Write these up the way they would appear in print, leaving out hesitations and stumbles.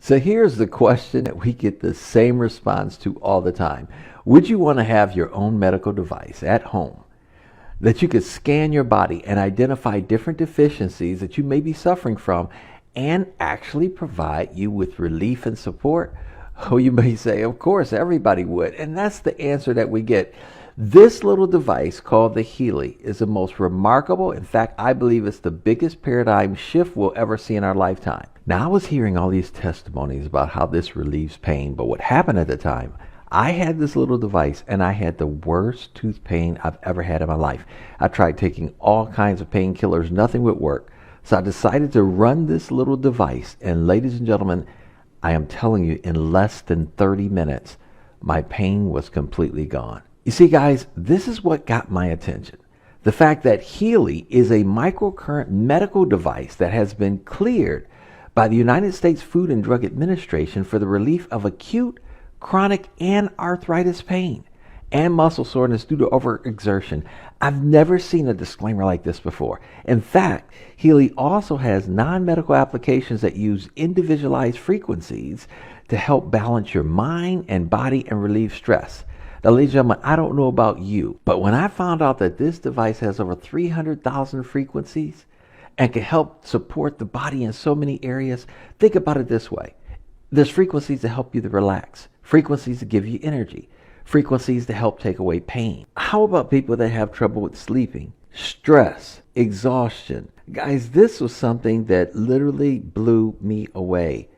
So here's the question that we get the same response to all the time. Would you want to have your own medical device at home that you could scan your body and identify different deficiencies that you may be suffering from and actually provide you with relief and support? Oh, you may say, of course, everybody would. And that's the answer that we get. This little device called the Healy is the most remarkable. In fact, I believe it's the biggest paradigm shift we'll ever see in our lifetime. Now, I was hearing all these testimonies about how this relieves pain, but what happened at the time, I had this little device and I had the worst tooth pain I've ever had in my life. I tried taking all kinds of painkillers, nothing would work. So I decided to run this little device, and ladies and gentlemen, I am telling you, in less than 30 minutes, my pain was completely gone. You see, guys, this is what got my attention. The fact that Healy is a microcurrent medical device that has been cleared by the United States Food and Drug Administration for the relief of acute, chronic, and arthritis pain and muscle soreness due to overexertion. I've never seen a disclaimer like this before. In fact, Healy also has non-medical applications that use individualized frequencies to help balance your mind and body and relieve stress. Now, ladies and gentlemen, I don't know about you, but when I found out that this device has over 300,000 frequencies and can help support the body in so many areas, think about it this way. There's frequencies to help you to relax, frequencies to give you energy, frequencies to help take away pain. How about people that have trouble with sleeping, stress, exhaustion? Guys, this was something that literally blew me away.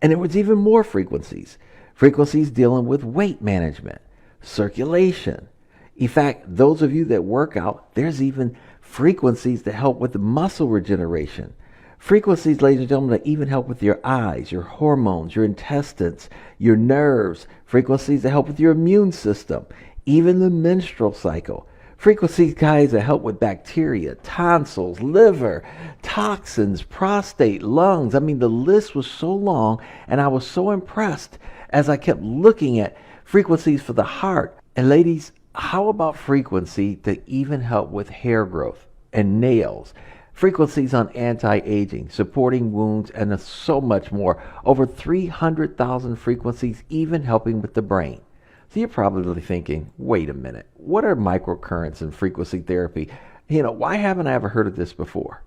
And there was even more frequencies. Frequencies dealing with weight management, circulation. In fact, those of you that work out, there's even frequencies that help with the muscle regeneration. Frequencies, ladies and gentlemen, that even help with your eyes, your hormones, your intestines, your nerves. Frequencies that help with your immune system, even the menstrual cycle. Frequencies, guys, that help with bacteria, tonsils, liver, toxins, prostate, lungs. I mean, the list was so long, and I was so impressed as I kept looking at frequencies for the heart. And ladies, how about frequency to even help with hair growth and nails? Frequencies on anti-aging, supporting wounds, and so much more. Over 300,000 frequencies, even helping with the brain. So you're probably thinking, wait a minute, what are microcurrents and frequency therapy? Why haven't I ever heard of this before?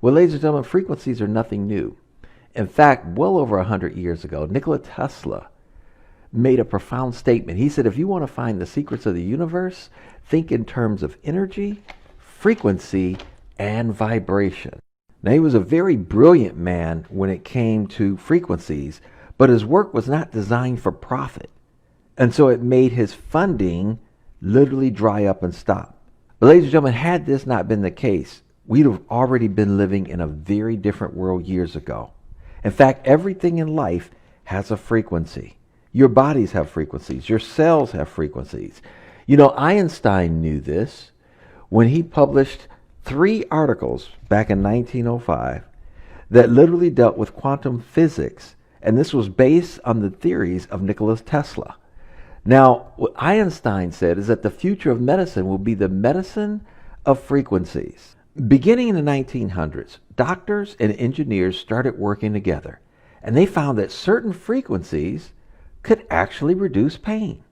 Well, ladies and gentlemen, frequencies are nothing new. In fact, well over 100 years ago, Nikola Tesla made a profound statement. He said, if you want to find the secrets of the universe, think in terms of energy, frequency, and vibration. Now, he was a very brilliant man when it came to frequencies, but his work was not designed for profit. And so it made his funding literally dry up and stop. But ladies and gentlemen, had this not been the case, we'd have already been living in a very different world years ago. In fact, everything in life has a frequency. Your bodies have frequencies. Your cells have frequencies. Einstein knew this when he published 3 articles back in 1905 that literally dealt with quantum physics, and this was based on the theories of Nikola Tesla. Now, what Einstein said is that the future of medicine will be the medicine of frequencies. Beginning in the 1900s, doctors and engineers started working together, and they found that certain frequencies could actually reduce pain,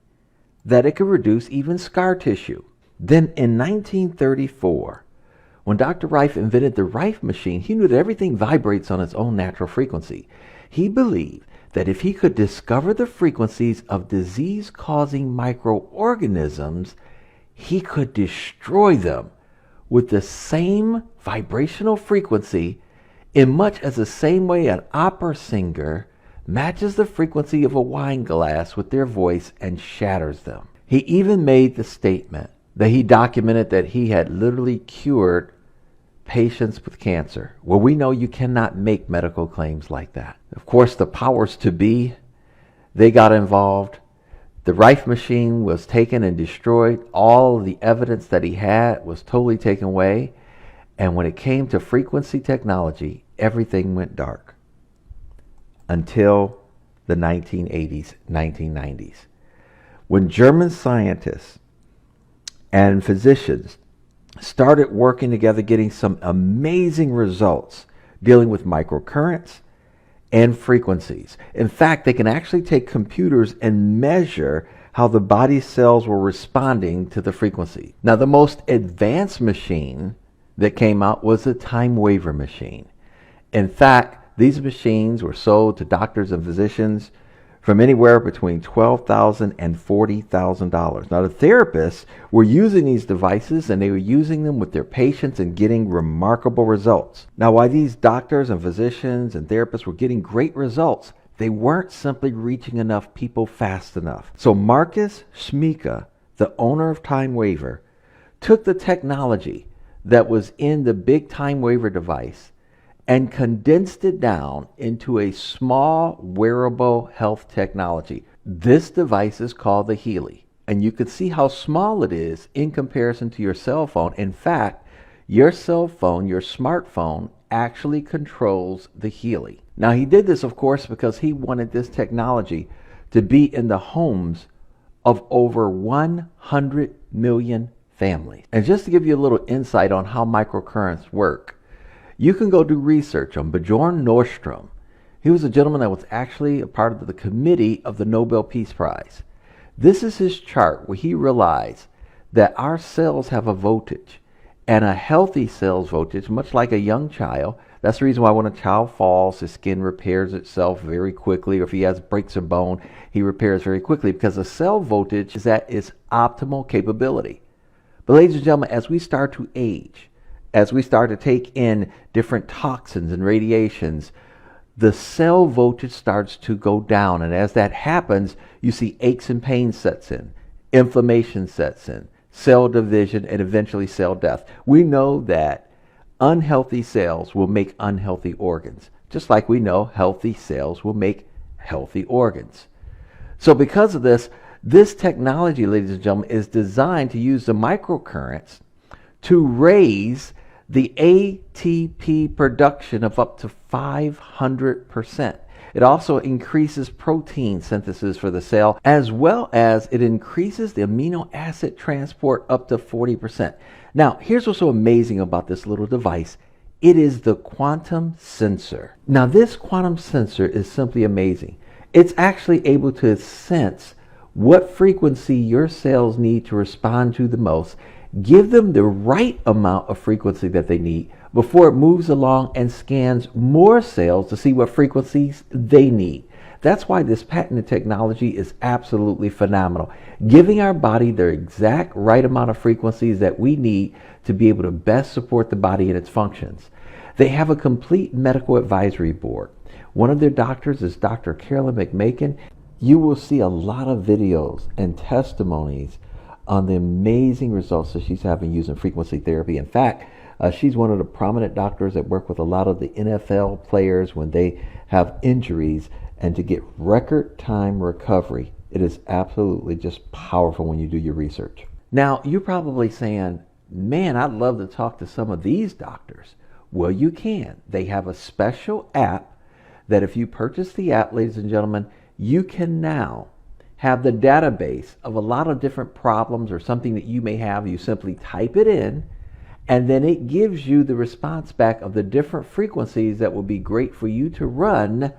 that it could reduce even scar tissue. Then in 1934, when Dr. Rife invented the Rife machine, he knew that everything vibrates on its own natural frequency. He believed that if he could discover the frequencies of disease-causing microorganisms, he could destroy them with the same vibrational frequency, in much as the same way an opera singer matches the frequency of a wine glass with their voice and shatters them. He even made the statement that he documented that he had literally cured patients with cancer. Well, we know you cannot make medical claims like that. Of course, the powers to be, they got involved. The Rife machine was taken and destroyed. All of the evidence that he had was totally taken away. And when it came to frequency technology, everything went dark until the 1980s, 1990s, when German scientists and physicians started working together, getting some amazing results dealing with microcurrents and frequencies. In fact, they can actually take computers and measure how the body cells were responding to the frequency. Now, the most advanced machine that came out was a time waver machine. In fact, these machines were sold to doctors and physicians from anywhere between $12,000 and $40,000. Now, the therapists were using these devices and they were using them with their patients and getting remarkable results. Now, while these doctors and physicians and therapists were getting great results, they weren't simply reaching enough people fast enough. So Marcus Schmieke, the owner of Time Waver, took the technology that was in the big Time Waver device and condensed it down into a small wearable health technology. This device is called the Healy, and you can see how small it is in comparison to your cell phone. In fact, your cell phone, your smartphone, actually controls the Healy. Now, he did this, of course, because he wanted this technology to be in the homes of over 100 million families. And just to give you a little insight on how microcurrents work, you can go do research on Bjorn Nordstrom. He was a gentleman that was actually a part of the committee of the Nobel Peace Prize. This is his chart where he realized that our cells have a voltage, and a healthy cell's voltage, much like a young child. That's the reason why when a child falls, his skin repairs itself very quickly, or if he breaks a bone, he repairs very quickly, because the cell voltage is at its optimal capability. But ladies and gentlemen, as we start to age, as we start to take in different toxins and radiations, the cell voltage starts to go down. And as that happens, you see aches and pains sets in, inflammation sets in, cell division, and eventually cell death. We know that unhealthy cells will make unhealthy organs, just like we know healthy cells will make healthy organs. So because of this, this technology, ladies and gentlemen, is designed to use the microcurrents to raise the ATP production of up to 500%. It also increases protein synthesis for the cell, as well as it increases the amino acid transport up to 40%. Now, here's what's so amazing about this little device. It is the quantum sensor. Now, this quantum sensor is simply amazing. It's actually able to sense what frequency your cells need to respond to the most, give them the right amount of frequency that they need before it moves along and scans more cells to see what frequencies they need. That's why this patented technology is absolutely phenomenal, giving our body the exact right amount of frequencies that we need to be able to best support the body and its functions. They have a complete medical advisory board. One of their doctors is Dr. Carolyn McMakin. You will see a lot of videos and testimonies on the amazing results that she's having using frequency therapy. In fact, she's one of the prominent doctors that work with a lot of the NFL players when they have injuries, and to get record time recovery. It is absolutely just powerful when you do your research. Now, you're probably saying, man, I'd love to talk to some of these doctors. Well, you can. They have a special app that if you purchase the app, ladies and gentlemen, you can now have the database of a lot of different problems or something that you may have. You simply type it in, and then it gives you the response back of the different frequencies that will be great for you to run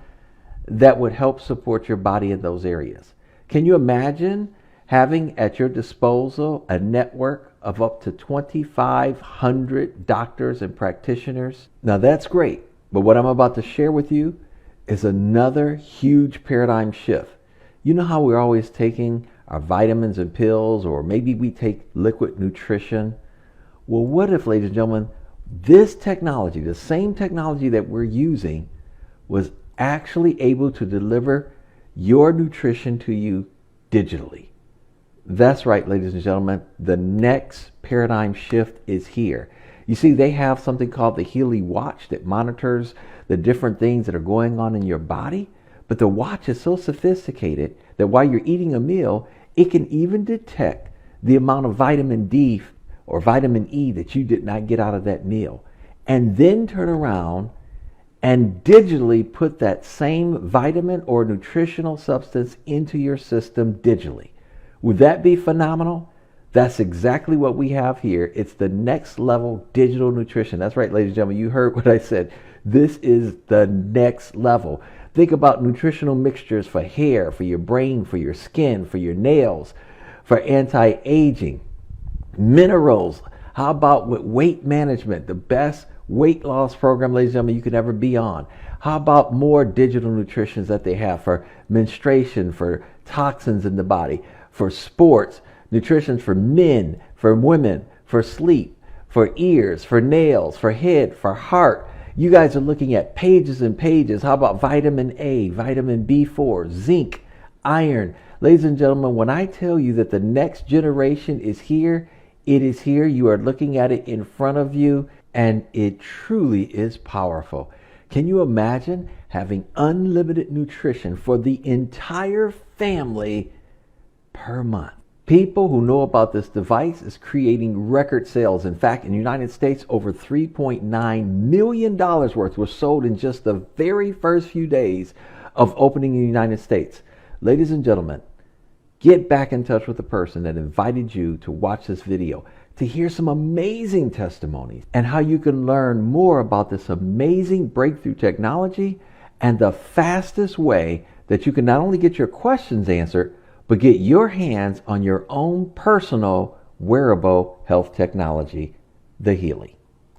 that would help support your body in those areas. Can you imagine having at your disposal a network of up to 2,500 doctors and practitioners? Now that's great, but what I'm about to share with you is another huge paradigm shift. You know how we're always taking our vitamins and pills, or maybe we take liquid nutrition? Well, what if, ladies and gentlemen, this technology, the same technology that we're using, was actually able to deliver your nutrition to you digitally? That's right, ladies and gentlemen, the next paradigm shift is here. You see, they have something called the Healy watch that monitors the different things that are going on in your body. But the watch is so sophisticated that while you're eating a meal, it can even detect the amount of vitamin D or vitamin E that you did not get out of that meal, and then turn around and digitally put that same vitamin or nutritional substance into your system digitally. Would that be phenomenal? That's exactly what we have here. It's the next level digital nutrition. That's right, ladies and gentlemen, you heard what I said. This is the next level. Think about nutritional mixtures for hair, for your brain, for your skin, for your nails, for anti-aging. Minerals. How about with weight management, the best weight loss program, ladies and gentlemen, you could ever be on? How about more digital nutritions that they have for menstruation, for toxins in the body, for sports, nutrition for men, for women, for sleep, for ears, for nails, for head, for heart. You guys are looking at pages and pages. How about vitamin A, vitamin B4, zinc, iron? Ladies and gentlemen, when I tell you that the next generation is here, it is here. You are looking at it in front of you, and it truly is powerful. Can you imagine having unlimited nutrition for the entire family per month? People who know about this device is creating record sales. In fact, in the United States, over $3.9 million worth was sold in just the very first few days of opening in the United States. Ladies and gentlemen, get back in touch with the person that invited you to watch this video to hear some amazing testimonies and how you can learn more about this amazing breakthrough technology and the fastest way that you can not only get your questions answered, but get your hands on your own personal wearable health technology, the Healy.